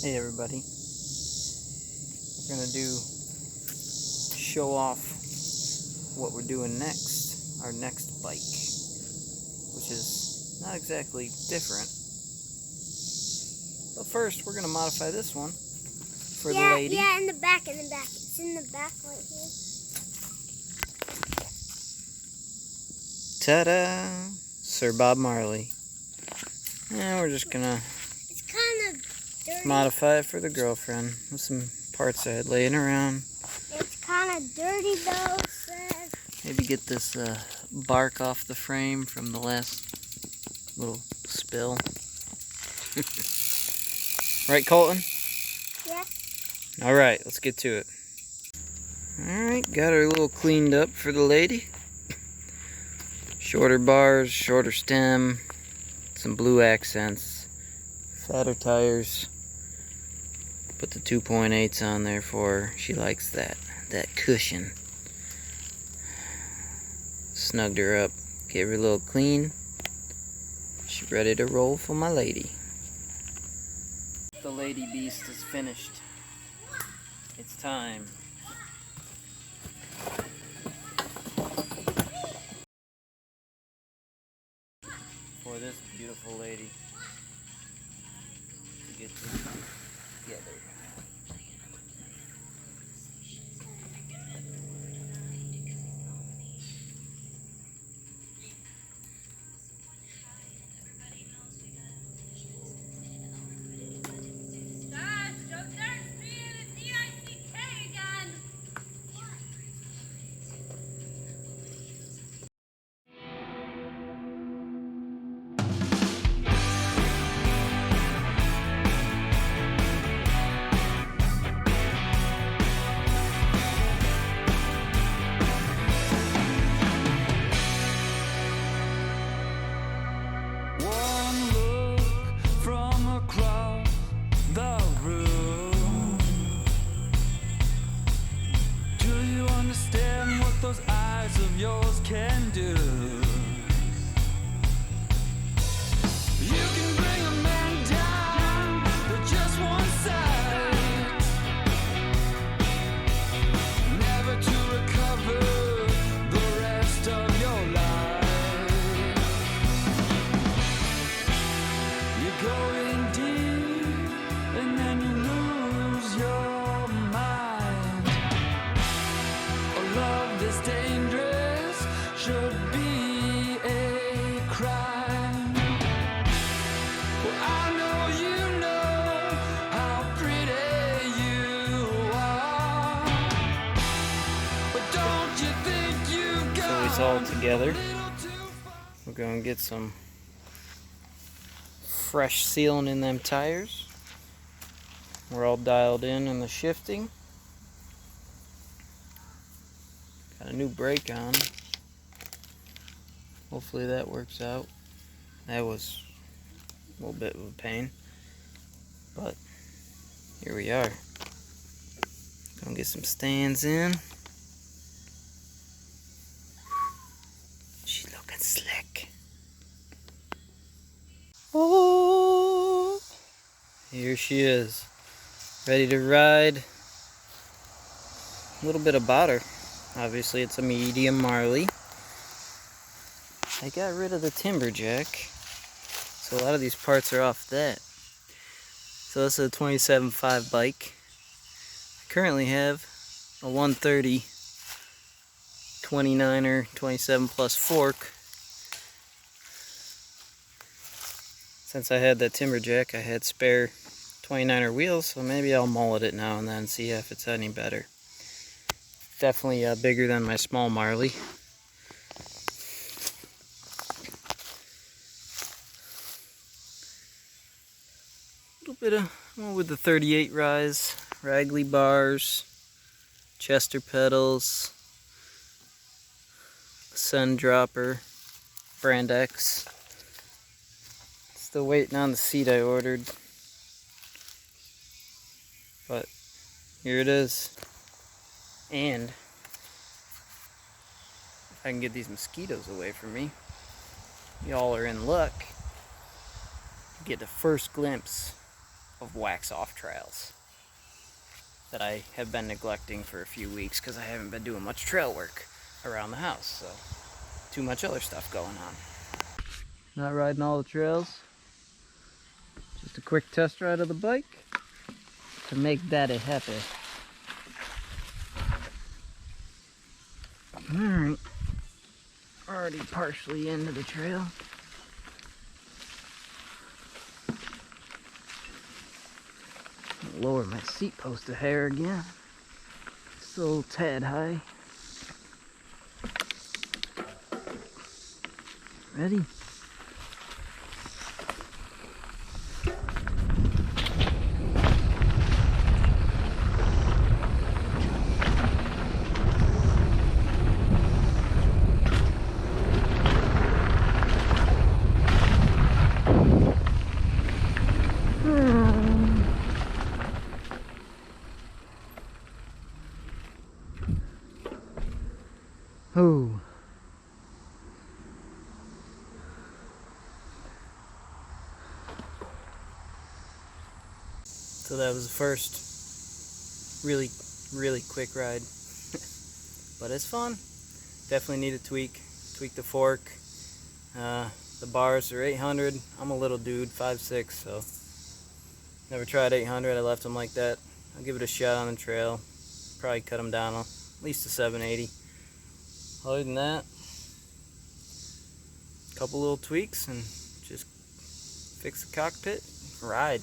Hey everybody, we're gonna show off what we're doing next, our next bike, which is not exactly different. But first, we're gonna modify this one for the lady. Yeah, in the back. It's in the back right here. Ta-da! Sir Bob Marley. And we're just gonna It's kind of dirty. modify it for the girlfriend with some parts I had laying around. It's kind of dirty though, Seth. Maybe get this bark off the frame from the last little spill. Right, Colton? Yeah. Alright, let's get to it. Alright, got her a little cleaned up for the lady. Shorter bars, shorter stem, some blue accents, fatter tires. Put the 2.8s on there for her. She likes that cushion. Snugged her up, gave her a little clean. She's ready to roll for my lady. The lady beast is finished. It's time. For this beautiful lady to get together. Those eyes of yours can do. You can bring a man down with just one sight, never to recover the rest of your life. You go in deep and then you lose your mind. A love this dangerous should be a crime. Well, I know you know how pretty you are, but don't you think you got So it's all together. We're gonna get some fresh sealing in them tires. We're all dialed in the shifting. Got a new brake on. Hopefully that works out. That was a little bit of a pain, but here we are. Gonna get some stands in. She's looking slick. Oh, here she is, ready to ride. A little bit about her. Obviously it's a medium Marley. I got rid of the timber jack, so a lot of these parts are off that. So this is a 27.5 bike. I currently have a 130 29er 27 plus fork. Since I had that timber jack, I had spare 29er wheels, so maybe I'll mullet it now and then, see if it's any better. Definitely bigger than my small Marley. A little bit of, well, with the 38 rise, Ragley bars, Chester pedals, Sun Dropper, Brand X. Still waiting on the seat I ordered, but here it is. And if I can get these mosquitoes away from me, y'all are in luck. Get the first glimpse of Waxhawf Trails that I have been neglecting for a few weeks because I haven't been doing much trail work around the house, so too much other stuff going on. Not riding all the trails, just a quick test ride of the bike to make Daddy happy. Alright, already partially into the trail. Lower my seat post a hair again. It's a little tad high. Ready? Oh. So that was the first really quick ride. But it's fun. Definitely need to tweak the fork. The bars are 800. I'm a little dude, 5'6", so never tried 800. I left them like that. I'll give it a shot on the trail. Probably cut them down at least to 780. Other than that, a couple little tweaks and just fix the cockpit, ride.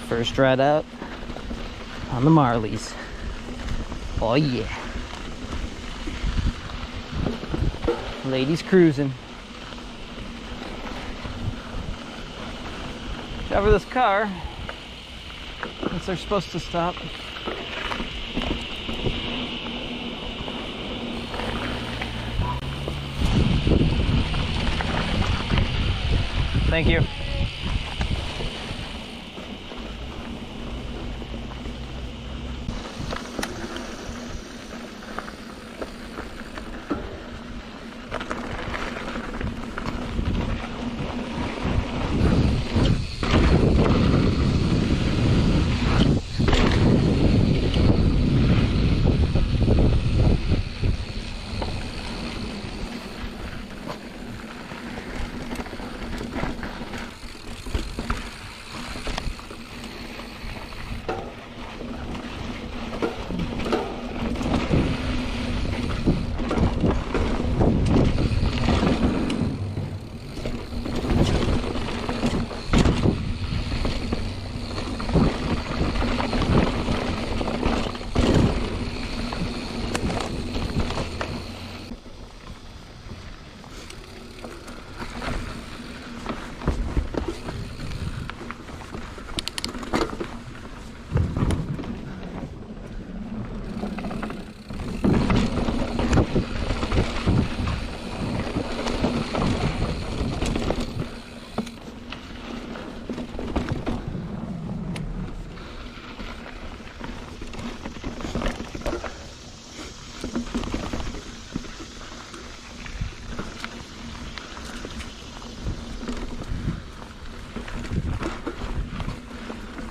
First ride out on the Marleys. Oh yeah. Ladies cruising. Driver this car, since they're supposed to stop. Thank you.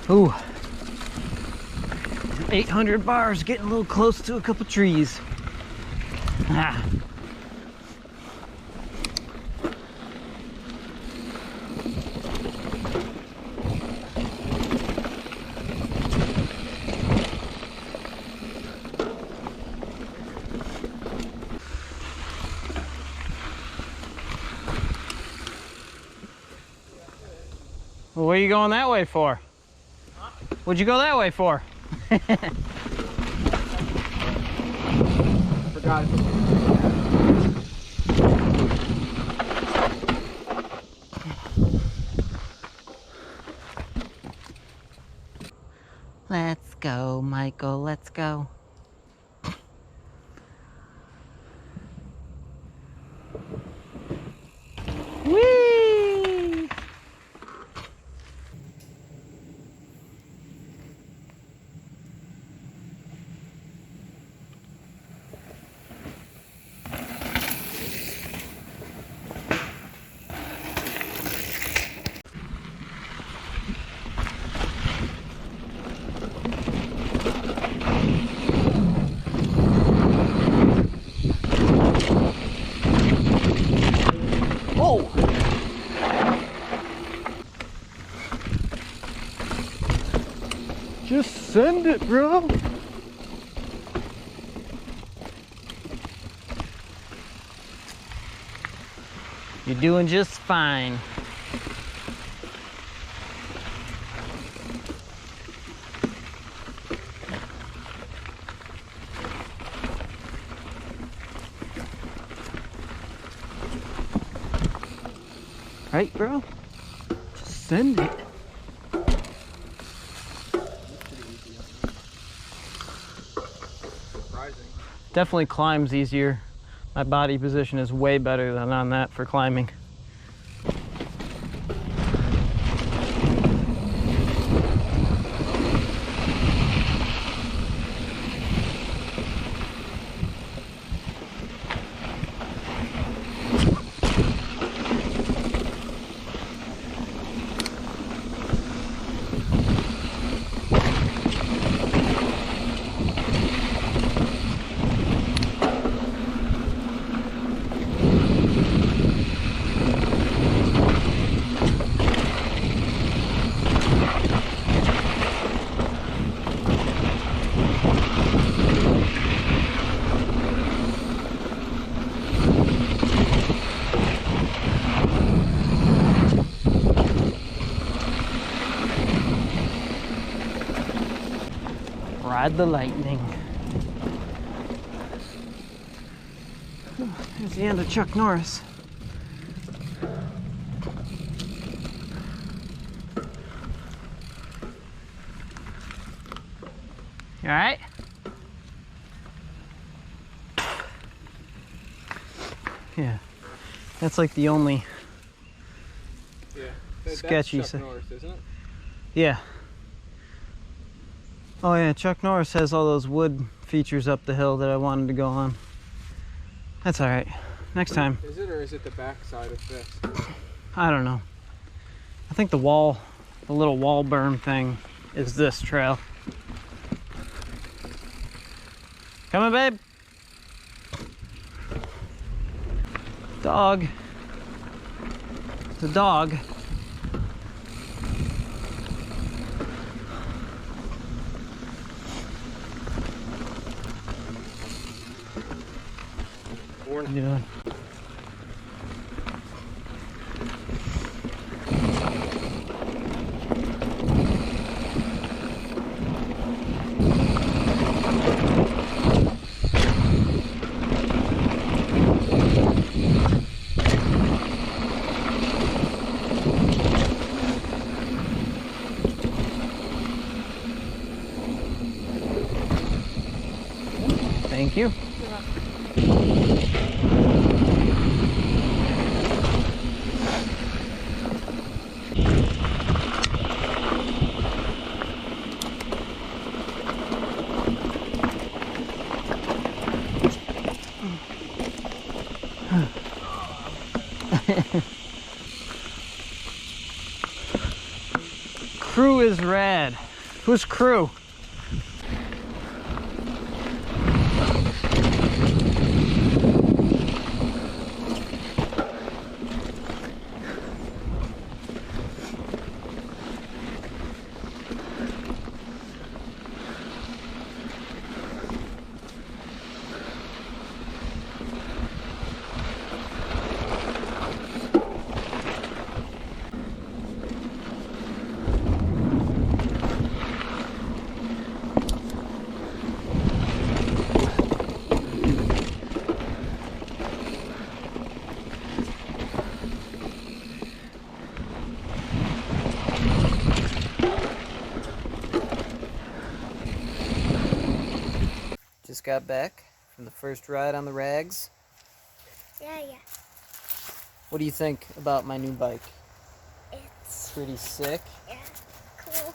Ooh, 800 bars, getting a little close to a couple trees. Ah. Well, what are you going that way for? What'd you go that way for? Forgot. Let's go, Michael, let's go. Whee! Just send it, bro. You're doing just fine. Right, bro? Just send it. Definitely climbs easier. My body position is way better than on that for climbing. Ride the lightning. There's the end of Chuck Norris. You all right? Yeah, that's like the only sketchy. That's Chuck Norris, isn't it? Yeah. Oh yeah, Chuck Norris has all those wood features up the hill that I wanted to go on. That's all right. Next time. Is it, or is it the back side of this? I don't know. I think the wall, the little wall berm thing is this trail. Coming, babe. Dog. The dog. What are you doing? Thank you. Crew is rad. Who's crew? Just got back from the first ride on the Rags. Yeah. What do you think about my new bike? It's Pretty sick. yeah, cool.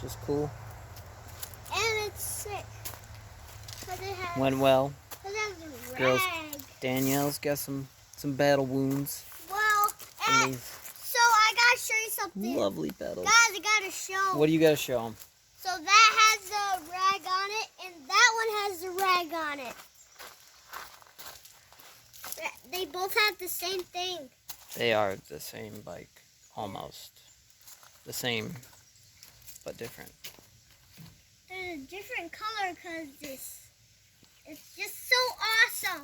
Just cool. And it's sick. Cause it has. Went well. Cause it has a Girls, rag. Danielle's got some battle wounds. Well, from and these so I gotta show you something. lovely pedals. Guys, I gotta show. What do you got to show them? So that has the rag on it, and that one has the rag on it. They both have the same thing. They are the same bike, almost. The same but different. There's a different color because it's just so awesome.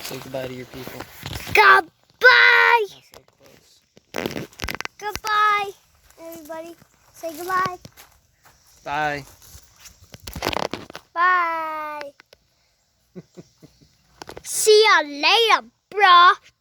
Say goodbye to your people. Goodbye! Not so close. Goodbye, everybody. Say goodbye. Bye. Bye. See ya later, bruh.